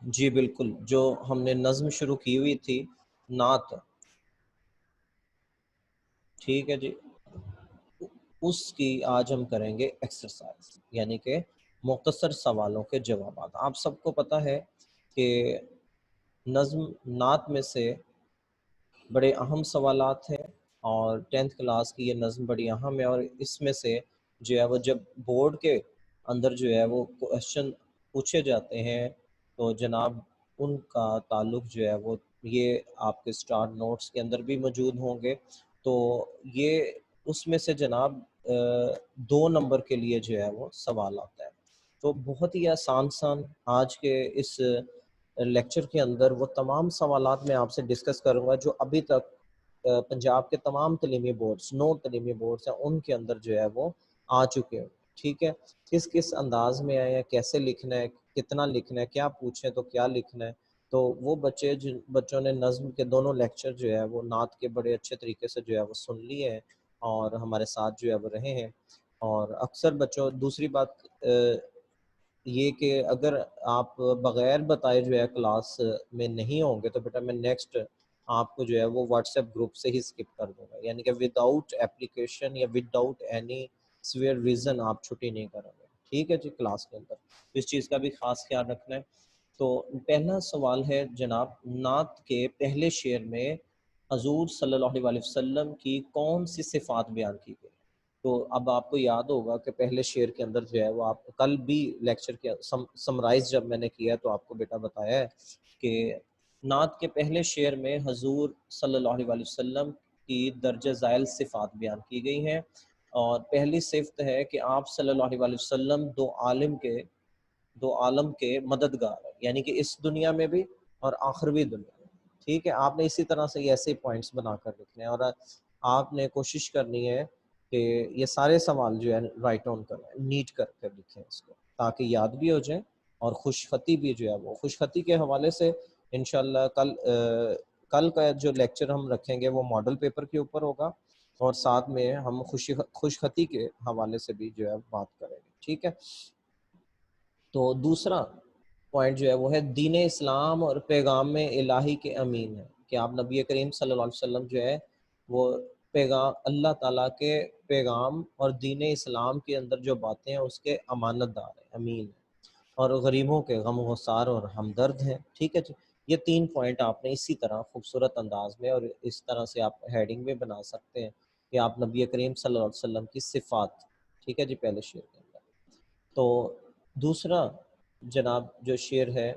جی بالکل، جو ہم نے نظم شروع کی ہوئی تھی نعت، ٹھیک ہے جی، اس کی آج ہم کریں گے ایکسرسائز، یعنی کہ مختصر سوالوں کے جوابات۔ آپ سب کو پتہ ہے کہ نظم نعت میں سے بڑے اہم سوالات ہیں، اور 10th کلاس کی یہ نظم بڑی اہم ہے، اور اس میں سے جو ہے وہ جب بورڈ کے اندر جو ہے وہ کوشچن پوچھے جاتے ہیں تو جناب ان کا تعلق جو ہے وہ یہ آپ کے اسٹارٹ نوٹس کے اندر بھی موجود ہوں گے۔ تو یہ اس میں سے جناب 2 نمبر کے لیے جو ہے وہ سوال آتا ہے۔ تو بہت ہی آسان آج کے اس لیکچر کے اندر وہ تمام سوالات میں آپ سے ڈسکس کروں گا جو ابھی تک پنجاب کے تمام تعلیمی بورڈز، 9 تعلیمی بورڈز ہیں، ان کے اندر جو ہے وہ آ چکے ہیں، ٹھیک ہے۔ کس انداز میں آئے ہیں، کیسے لکھنا ہے، کتنا لکھنا ہے، کیا پوچھیں تو کیا لکھنا ہے۔ تو وہ بچے جن بچوں نے نظم کے دونوں لیکچر جو ہے وہ نعت کے بڑے اچھے طریقے سے جو ہے وہ سن لیے ہیں اور ہمارے ساتھ جو ہے وہ رہے ہیں۔ اور اکثر بچوں، دوسری بات یہ کہ اگر آپ بغیر بتائے جو ہے کلاس میں نہیں ہوں گے تو بیٹا میں نیکسٹ آپ کو جو ہے وہ واٹس ایپ گروپ سے ہی اسکپ کر دوں گا، یعنی کہ وداؤٹ اپلیکیشن یا وداؤٹ اینی سویئر ریزن آپ چھٹی نہیں کریں گے، ٹھیک ہے جی، کلاس کے اندر اس چیز کا بھی خاص خیال رکھنا ہے۔ تو پہلا سوال ہے جناب، نعت کے پہلے شعر میں حضور صلی اللہ علیہ وسلم کی کون سی صفات بیان کی گئی؟ تو اب آپ کو یاد ہوگا کہ پہلے شعر کے اندر جو ہے وہ آپ کل بھی لیکچر کے سمرائز جب میں نے کیا تو آپ کو بیٹا بتایا ہے کہ نعت کے پہلے شعر میں حضور صلی اللہ علیہ وسلم کی درجہ ذیل صفات بیان کی گئی ہیں، اور پہلی صفت ہے کہ آپ صلی اللہ علیہ وسلم دو عالم کے مددگار ہیں، یعنی کہ اس دنیا میں بھی اور آخروی دنیا میں، ٹھیک ہے۔ آپ نے اسی طرح سے ایسے پوائنٹس بنا کر لکھنے ہیں، اور آپ نے کوشش کرنی ہے کہ یہ سارے سوال جو ہے رائٹ آن کریں، نیٹ کر کے لکھیں اس کو، تاکہ یاد بھی ہو جائیں، اور خوش خطی بھی جو ہے وہ خوش خطی کے حوالے سے انشاءاللہ کل کا جو لیکچر ہم رکھیں گے وہ ماڈل پیپر کے اوپر ہوگا، اور ساتھ میں ہم خوش خطی کے حوالے سے بھی جو ہے بات کریں گے، ٹھیک ہے۔ تو دوسرا پوائنٹ جو ہے وہ ہے دین اسلام اور پیغام الہی کے امین ہے، کہ آپ نبی کریم صلی اللہ علیہ وسلم جو ہے وہ پیغام اللہ تعالیٰ کے پیغام اور دین اسلام کے اندر جو باتیں ہیں اس کے امانت دار ہیں، امین ہیں، اور غریبوں کے غم گسار اور ہمدرد ہیں، ٹھیک ہے جی۔ یہ 3 پوائنٹ آپ نے اسی طرح خوبصورت انداز میں اور اس طرح سے آپ ہیڈنگ میں بنا سکتے ہیں کہ آپ نبی کریم صلی اللہ علیہ وسلم کی صفات، ٹھیک ہے جی، پہلے شعر کے اندر۔ تو دوسرا جناب جو شعر ہے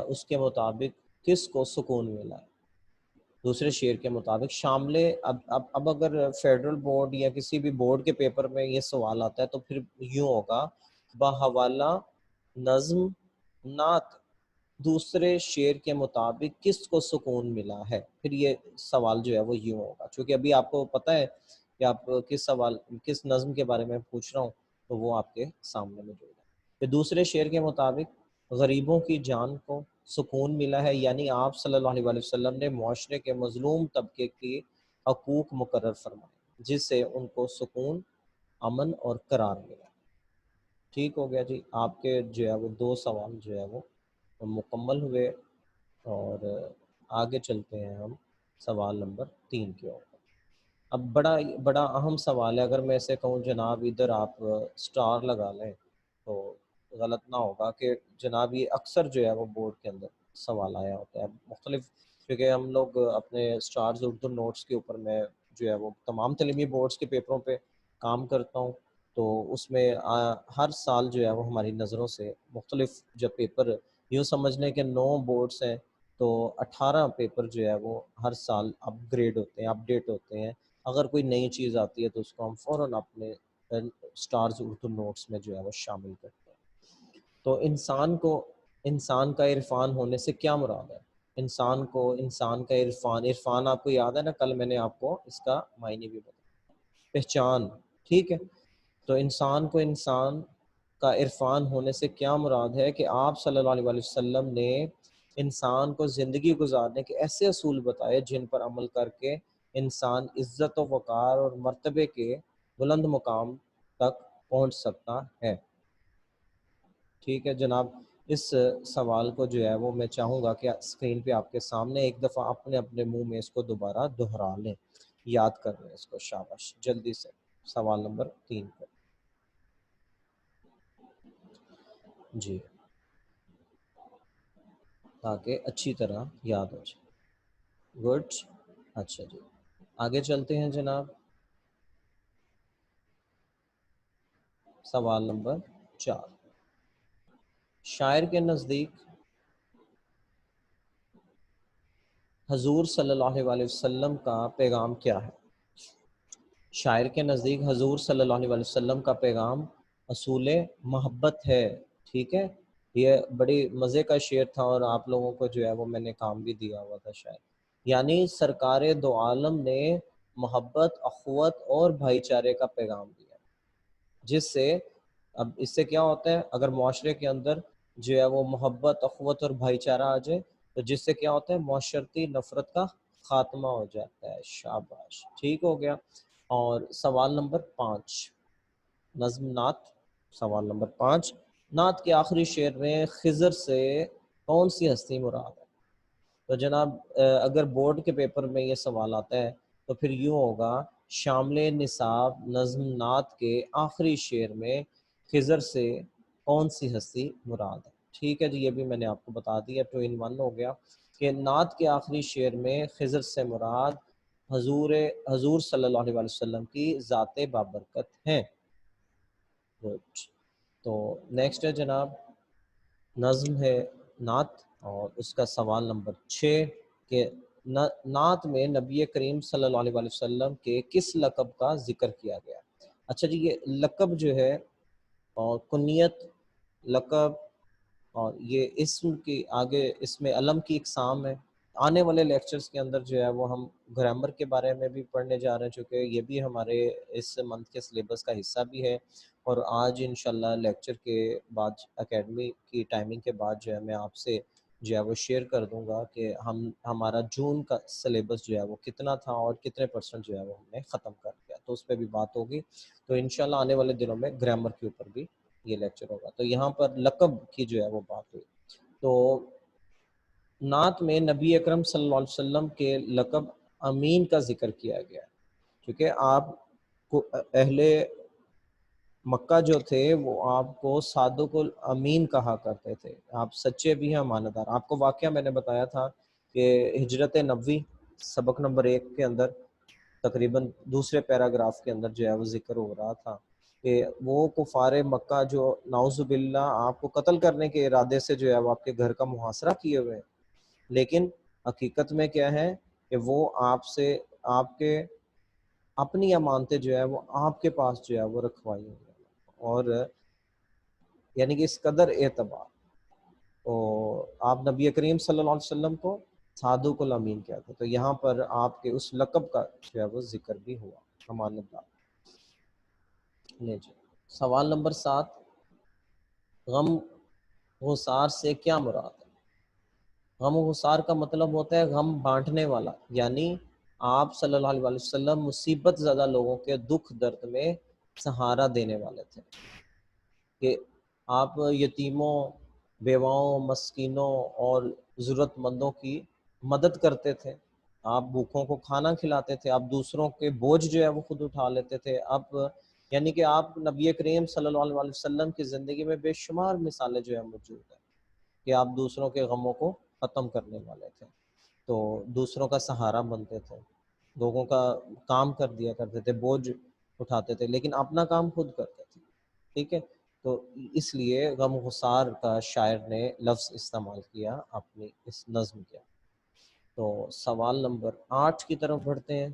اس کے مطابق کس کو سکون ملا ہے؟ دوسرے شعر کے مطابق شامل اب اگر فیڈرل بورڈ یا کسی بھی بورڈ کے پیپر میں یہ سوال آتا ہے تو پھر یوں ہوگا، بحوالہ نظم نعت دوسرے شعر کے مطابق کس کو سکون ملا ہے، پھر یہ سوال جو ہے وہ یوں ہوگا، چونکہ ابھی آپ کو پتہ ہے کہ آپ کس نظم کے بارے میں پوچھ رہا ہوں، تو وہ آپ کے سامنے موجود ہے۔ کہ دوسرے شعر کے مطابق غریبوں کی جان کو سکون ملا ہے، یعنی آپ صلی اللہ علیہ وسلم نے معاشرے کے مظلوم طبقے کی حقوق مقرر فرمائے جس سے ان کو سکون، امن اور قرار ملا، ٹھیک ہو گیا جی۔ آپ کے جو ہے وہ 2 سوال جو ہے وہ مکمل ہوئے، اور آگے چلتے ہیں ہم سوال نمبر 3 کی اور۔ اب بڑا اہم سوال ہے، اگر میں اسے کہوں جناب ادھر آپ سٹار لگا لیں تو غلط نہ ہوگا کہ جناب یہ اکثر جو ہے وہ بورڈ کے اندر سوال آیا ہوتا ہے مختلف، کیونکہ ہم لوگ اپنے سٹارز اردو نوٹس کے اوپر میں جو ہے وہ تمام تعلیمی بورڈز کے پیپروں پہ کام کرتا ہوں، تو اس میں ہر سال جو ہے وہ ہماری نظروں سے مختلف جب پیپر، یوں سمجھ لیں کہ 9 بورڈز ہیں تو 18 پیپر جو ہے وہ ہر سال اپ گریڈ ہوتے ہیں، اپ ڈیٹ ہوتے ہیں۔ اگر کوئی نئی چیز آتی ہے تو اس کو ہم فوراً اپنے سٹارز اردو نوٹس میں جو ہے وہ شامل کرتے ہیں۔ تو انسان کا عرفان ہونے سے کیا مراد ہے؟ انسان کا عرفان آپ کو یاد ہے نا، کل میں نے آپ کو اس کا معنی بھی بتایا، پہچان، ٹھیک ہے۔ تو انسان کا عرفان ہونے سے کیا مراد ہے کہ آپ صلی اللہ علیہ وسلم نے انسان کو زندگی گزارنے کے ایسے اصول بتائے جن پر عمل کر کے انسان عزت و وقار اور مرتبے کے بلند مقام تک پہنچ سکتا ہے، ٹھیک ہے جناب۔ اس سوال کو جو ہے وہ میں چاہوں گا کہ اسکرین پہ آپ کے سامنے ایک دفعہ اپنے اپنے منہ میں اس کو دوبارہ دہرا لیں، یاد کر لیں اس کو، شاباش، جلدی سے سوال نمبر 3 پر جی، تاکہ اچھی طرح یاد ہو جائے۔ گڈ، اچھا جی، آگے چلتے ہیں جناب۔ سوال نمبر 4، شاعر کے نزدیک حضور صلی اللہ علیہ وسلم کا پیغام کیا ہے؟ شاعر کے نزدیک حضور صلی اللہ علیہ وسلم کا پیغام اصول محبت ہے، ٹھیک ہے؟ یہ بڑی مزے کا شعر تھا اور آپ لوگوں کو جو ہے وہ میں نے کام بھی دیا ہوا تھا شاید، یعنی سرکار دو عالم نے محبت، اخوت اور بھائی چارے کا پیغام دیا، جس سے اب اس سے کیا ہوتا ہے، اگر معاشرے کے اندر جو ہے وہ محبت، اخوت اور بھائی چارہ آ جائے تو جس سے کیا ہوتا ہے، معاشرتی نفرت کا خاتمہ ہو جاتا ہے۔ شاباش، ٹھیک ہو گیا۔ اور سوال نمبر 5، نظم نعت۔ سوال نمبر 5، نعت کے آخری شعر میں خضر سے کون سی ہستی مراد ہے؟ تو جناب اگر بورڈ کے پیپر میں یہ سوال آتا ہے تو پھر یوں ہوگا، شامل نصاب نظم نعت کے آخری شعر میں خضر سے کون سی ہستی مراد ہے؟ ٹھیک ہے جی، یہ بھی میں نے آپ کو بتا دیا، 2 in 1 ہو گیا کہ نعت کے آخری شعر میں خضر سے مراد حضور صلی اللہ علیہ وسلم کی ذات بابرکت ہیں۔ تو نیکسٹ ہے جناب، نظم ہے نعت اور اس کا سوال نمبر 6 کہ نعت میں نبی کریم صلی اللہ علیہ وسلم کے کس لقب کا ذکر کیا گیا؟ اچھا جی، یہ لقب جو ہے اور کنیت، لقب اور یہ اسم کی آگے اس میں علم کی اقسام ہے۔ آنے والے لیکچرز کے اندر جو ہے وہ ہم گرامر کے بارے میں بھی پڑھنے جا رہے ہیں، چونکہ یہ بھی ہمارے اس منتھ کے سلیبس کا حصہ بھی ہے، اور آج انشاءاللہ لیکچر کے بعد اکیڈمی کی ٹائمنگ کے بعد جو ہے میں آپ سے جو ہے وہ شیئر کر دوں گا کہ ہمارا جون کا سلیبس جو ہے وہ کتنا تھا اور کتنے پرسنٹ جو ہے وہ ہم نے ختم کر دیا، تو اس پہ بھی بات ہوگی۔ تو انشاءاللہ آنے والے دنوں میں گرامر کے اوپر بھی یہ لیکچر ہوگا۔ تو یہاں پر لقب کی جو ہے وہ بات ہوئی، تو نعت میں نبی اکرم صلی اللہ علیہ وسلم کے لقب امین کا ذکر کیا گیا ہے، کیونکہ آپ کو اہل مکہ جو تھے وہ آپ کو صادق الامین کہا کرتے تھے، آپ سچے بھی ہیں، امانتدار۔ آپ کو واقعہ میں نے بتایا تھا کہ ہجرت نبوی سبق نمبر 1 کے اندر تقریباً دوسرے پیراگراف کے اندر جو ہے وہ ذکر ہو رہا تھا کہ وہ کفار مکہ جو نعوذ باللہ آپ کو قتل کرنے کے ارادے سے جو ہے وہ آپ کے گھر کا محاصرہ کیے ہوئے ہیں، لیکن حقیقت میں کیا ہے کہ وہ آپ سے آپ کے اپنی امانتیں جو ہے وہ آپ کے پاس جو ہے وہ رکھوائی ہوئی ہیں، اور یعنی کہ اس قدر اعتبار، تو آپ نبی کریم صلی اللہ علیہ وسلم کو صادق الامین کہتے ہیں، تو یہاں پر آپ کے اس لقب کا جو ہے وہ ذکر بھی ہوا، امانت دار۔ لے جی، سوال نمبر 7، غم غسار سے کیا مراد ہے؟ غم غسار کا مطلب ہوتا ہے غم بانٹنے والا، یعنی آپ صلی اللہ علیہ وسلم مصیبت زدہ لوگوں کے دکھ درد میں سہارا دینے والے تھے، کہ آپ یتیموں، بیواؤں، مسکینوں اور ضرورت مندوں کی مدد کرتے تھے، آپ بھوکوں کو کھانا کھلاتے تھے، آپ دوسروں کے بوجھ جو ہے وہ خود اٹھا لیتے تھے، آپ یعنی کہ آپ نبی کریم صلی اللہ علیہ وسلم کی زندگی میں بے شمار مثالیں جو ہیں موجود ہیں کہ آپ دوسروں کے غموں کو ختم کرنے والے تھے، تو دوسروں کا سہارا بنتے تھے، لوگوں کا کام کر دیا کرتے تھے، بوجھ اٹھاتے تھے، لیکن اپنا کام خود کرتے تھے، ٹھیک ہے؟ تو اس لیے غم غسار کا شاعر نے لفظ استعمال کیا اپنی اس نظم کے۔ تو سوال نمبر 8 کی طرف بڑھتے ہیں۔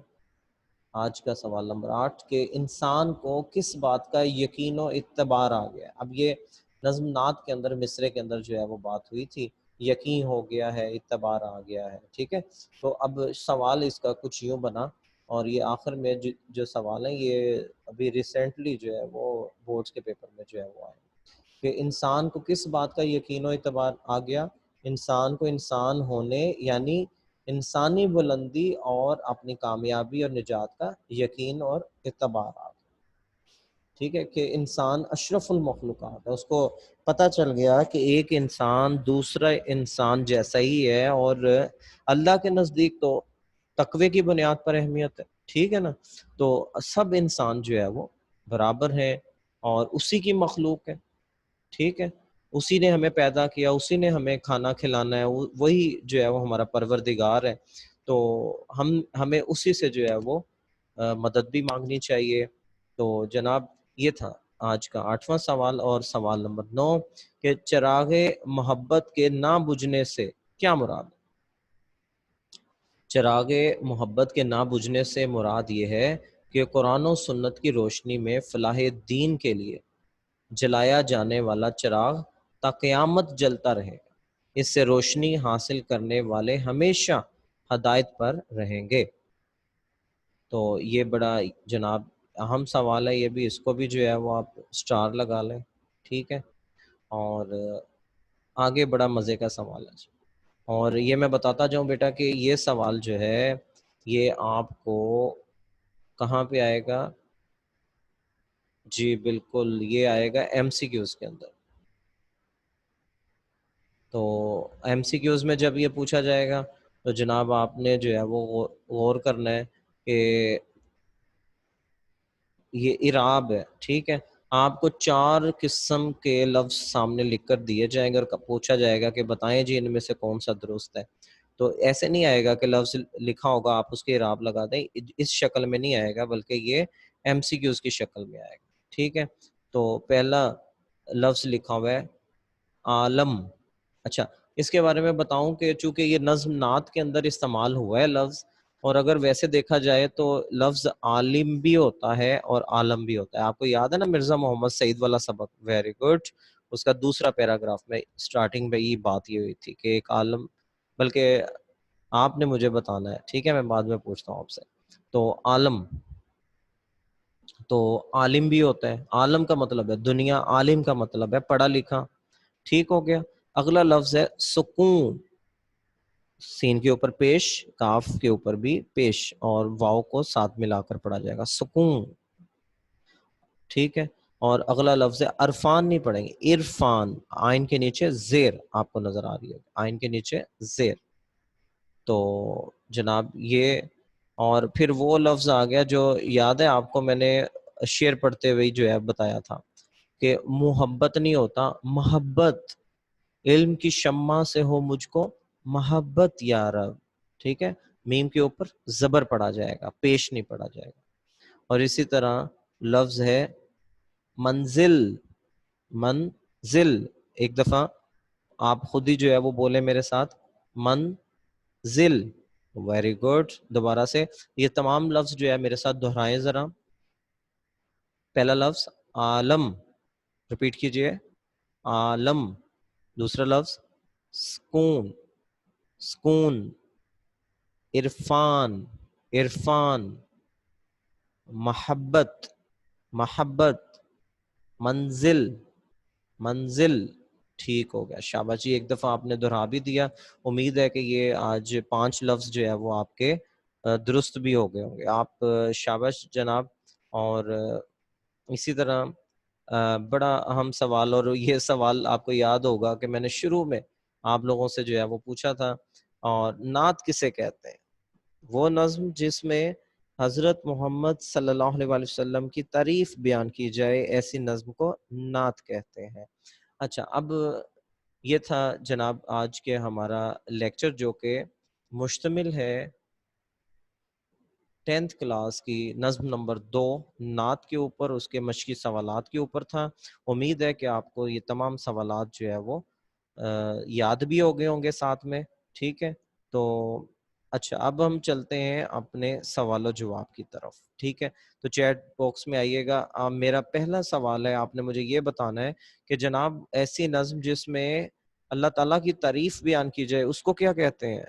آج کا سوال نمبر 8 کہ انسان کو کس بات کا یقین و اعتبار آ گیا؟ اب یہ نظم نعت کے اندر مصرے کے اندر جو ہے وہ بات ہوئی تھی، یقین ہو گیا ہے، اعتبار آ گیا ہے، ٹھیک ہے؟ تو اب سوال اس کا کچھ یوں بنا، اور یہ آخر میں جو سوال ہیں یہ ابھی ریسنٹلی جو ہے وہ بورڈز کے پیپر میں جو ہے وہ آئے کہ انسان کو کس بات کا یقین و اعتبار آ گیا؟ انسان کو انسان ہونے یعنی انسانی بلندی اور اپنی کامیابی اور نجات کا یقین اور اعتبار آ گیا، ٹھیک ہے، کہ انسان اشرف المخلوقات ہے، اس کو پتہ چل گیا کہ ایک انسان دوسرا انسان جیسا ہی ہے، اور اللہ کے نزدیک تو تقوی کی بنیاد پر اہمیت ہے، ٹھیک ہے نا، تو سب انسان جو ہے وہ برابر ہیں اور اسی کی مخلوق ہے، ٹھیک ہے، اسی نے ہمیں پیدا کیا، اسی نے ہمیں کھانا کھلانا ہے، وہی جو ہے وہ ہمارا پروردگار ہے، تو ہمیں اسی سے جو ہے وہ مدد بھی مانگنی چاہیے۔ تو جناب یہ تھا آج کا 8واں سوال، اور سوال نمبر 9 کہ چراغ محبت کے نہ بجھنے سے کیا مراد ہے؟ چراغ محبت کے نہ بجھنے سے مراد یہ ہے کہ قرآن و سنت کی روشنی میں فلاح دین کے لیے جلایا جانے والا چراغ تا قیامت جلتا رہے، اس سے روشنی حاصل کرنے والے ہمیشہ ہدایت پر رہیں گے۔ تو یہ بڑا جناب اہم سوال ہے، یہ بھی، اس کو بھی جو ہے وہ آپ سٹار لگا لیں، ٹھیک ہے، اور آگے بڑا مزے کا سوال ہے جی۔ اور یہ میں بتاتا جاؤں بیٹا کہ یہ سوال جو ہے یہ آپ کو کہاں پہ آئے گا؟ جی بالکل، یہ آئے گا ایم سی کیوز کے اندر۔ تو ایم سی کیوز میں جب یہ پوچھا جائے گا تو جناب آپ نے جو ہے وہ غور کرنا ہے کہ یہ اعراب ہے، ٹھیک ہے، آپ کو 4 قسم کے لفظ سامنے لکھ کر دیے جائیں گے اور پوچھا جائے گا کہ بتائیں جی ان میں سے کون سا درست ہے۔ تو ایسے نہیں آئے گا کہ لفظ لکھا ہوگا آپ اس کے اعراب لگا دیں، اس شکل میں نہیں آئے گا، بلکہ یہ ایم سی کیوز کی شکل میں آئے گا، ٹھیک ہے۔ تو پہلا لفظ لکھا ہوا ہے عالم۔ اچھا، اس کے بارے میں بتاؤں کہ چونکہ یہ نظم نعت کے اندر استعمال ہوا ہے لفظ، اور اگر ویسے دیکھا جائے تو لفظ عالم بھی ہوتا ہے اور عالم بھی ہوتا ہے۔ آپ کو یاد ہے نا مرزا محمد سعید والا سبق؟ ویری گڈ، اس کا دوسرا پیراگراف میں اسٹارٹنگ میں یہ بات یہ ہوئی تھی کہ ایک عالم، بلکہ آپ نے مجھے بتانا ہے، ٹھیک ہے، میں بعد میں پوچھتا ہوں آپ سے۔ تو عالم، تو عالم بھی ہوتا ہے، عالم کا مطلب ہے دنیا، عالم کا مطلب ہے پڑھا لکھا، ٹھیک ہو گیا۔ اگلا لفظ ہے سکون، سین کے اوپر پیش، کاف کے اوپر بھی پیش، اور واو کو ساتھ ملا کر پڑھا جائے گا سکون، ٹھیک ہے۔ اور اگلا لفظ ہے عرفان، نہیں پڑھیں گے، عرفان، آئین کے نیچے زیر آپ کو نظر آ رہی ہے، آئین کے نیچے زیر۔ تو جناب یہ، اور پھر وہ لفظ آ گیا جو یاد ہے آپ کو، میں نے شعر پڑھتے ہوئے جو ہے بتایا تھا کہ محبت نہیں ہوتا، محبت، علم کی شمع سے ہو مجھ کو محبت یا رب، ٹھیک ہے، میم کے اوپر زبر پڑا جائے گا، پیش نہیں پڑا جائے گا۔ اور اسی طرح لفظ ہے منزل، منزل، ایک دفعہ آپ خود ہی جو ہے وہ بولے میرے ساتھ، منزل، ویری گڈ، دوبارہ سے یہ تمام لفظ جو ہے میرے ساتھ دہرائیں ذرا۔ پہلا لفظ عالم، رپیٹ کیجئے، عالم۔ دوسرا لفظ سکون، سکون، عرفان، عرفان، محبت، محبت، منزل، منزل، ٹھیک ہو گیا، شاباش جی، ایک دفعہ آپ نے دہرا بھی دیا۔ امید ہے کہ یہ آج 5 لفظ جو ہے وہ آپ کے درست بھی ہو گئے ہوں گے، آپ شاباش جناب۔ اور اسی طرح بڑا اہم سوال، اور یہ سوال آپ کو یاد ہوگا کہ میں نے شروع میں آپ لوگوں سے جو ہے وہ پوچھا تھا، اور نعت کسے کہتے ہیں؟ وہ نظم جس میں حضرت محمد صلی اللہ علیہ وآلہ وسلم کی تعریف بیان کی جائے، ایسی نظم کو نعت کہتے ہیں۔ اچھا، اب یہ تھا جناب آج کے ہمارا لیکچر، جو کہ مشتمل ہے 10th کلاس کی نظم نمبر 2 نعت کے اوپر، اس کے مشقی سوالات کے اوپر تھا۔ امید ہے کہ آپ کو یہ تمام سوالات جو ہے وہ یاد بھی ہو گئے ہوں گے ساتھ میں، ٹھیک ہے۔ تو اچھا، اب ہم چلتے ہیں اپنے سوال و جواب کی طرف، ٹھیک ہے۔ تو چیٹ باکس میں آئیے گا۔ میرا پہلا سوال ہے، آپ نے مجھے یہ بتانا ہے کہ جناب ایسی نظم جس میں اللہ تعالیٰ کی تعریف بیان کی جائے اس کو کیا کہتے ہیں؟